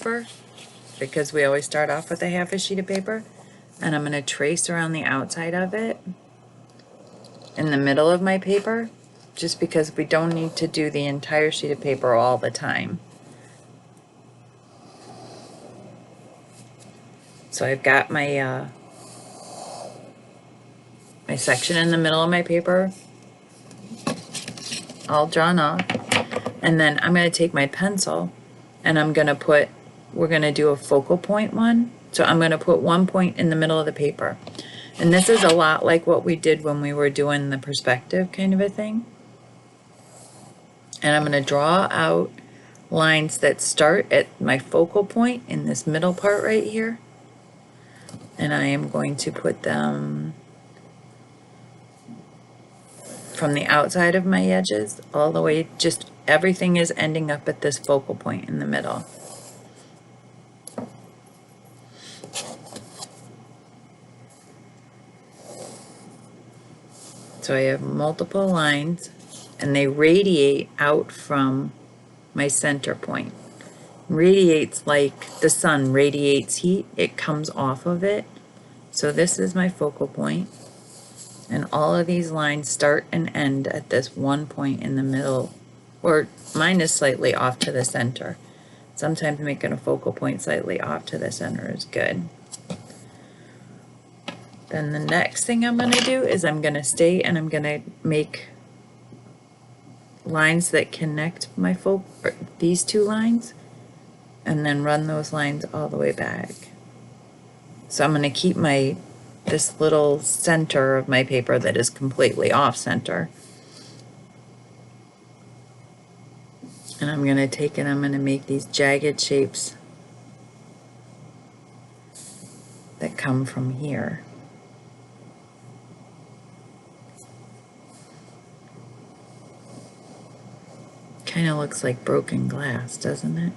paper, because we always start off with a half a sheet of paper, and I'm going to trace around the outside of it in the middle of my paper, just because we don't need to do the entire sheet of paper all the time. So I've got my my section in the middle of my paper all drawn off, and then I'm going to take my pencil and I'm going to put, we're going to do a focal point one. So I'm going to put one point in the middle of the paper. And this is a lot like what we did when we were doing the perspective kind of a thing. And I'm going to draw out lines that start at my focal point in this middle part right here. And I am going to put them from the outside of my edges all the way, just everything is ending up at this focal point in the middle. So I have multiple lines and they radiate out from my center point. Radiates like the sun radiates heat, it comes off of it. So this is my focal point, and all of these lines start and end at this one point in the middle, or mine is slightly off to the center. Sometimes making a focal point slightly off to the center is good. Then the next thing I'm going to do is I'm going to stay and I'm going to make lines that connect my these two lines, and then run those lines all the way back. So I'm going to keep this little center of my paper that is completely off center. And I'm going to take it, I'm going to make these jagged shapes that come from here. Kind of looks like broken glass, doesn't it?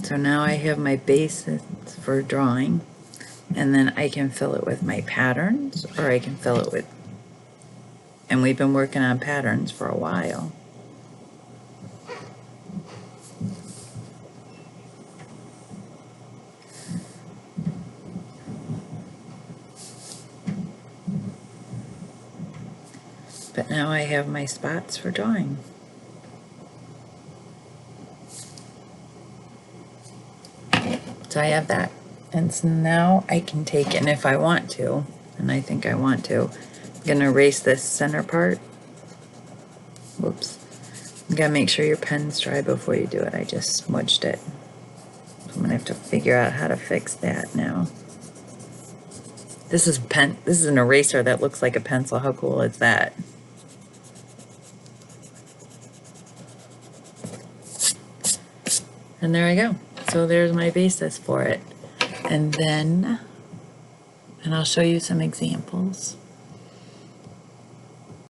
So now I have my basis for drawing, and then I can fill it with my patterns, or I can fill it with, and we've been working on patterns for a while. But now I have my spots for drawing. So I have that. And so now I can take, and if I want to, and I think I want to, I'm going to erase this center part. Whoops. You gotta make sure your pen's dry before you do it. I just smudged it. So I'm going to have to figure out how to fix that now. This is an eraser that looks like a pencil. How cool is that? And there I go. So there's my basis for it. And then, and I'll show you some examples.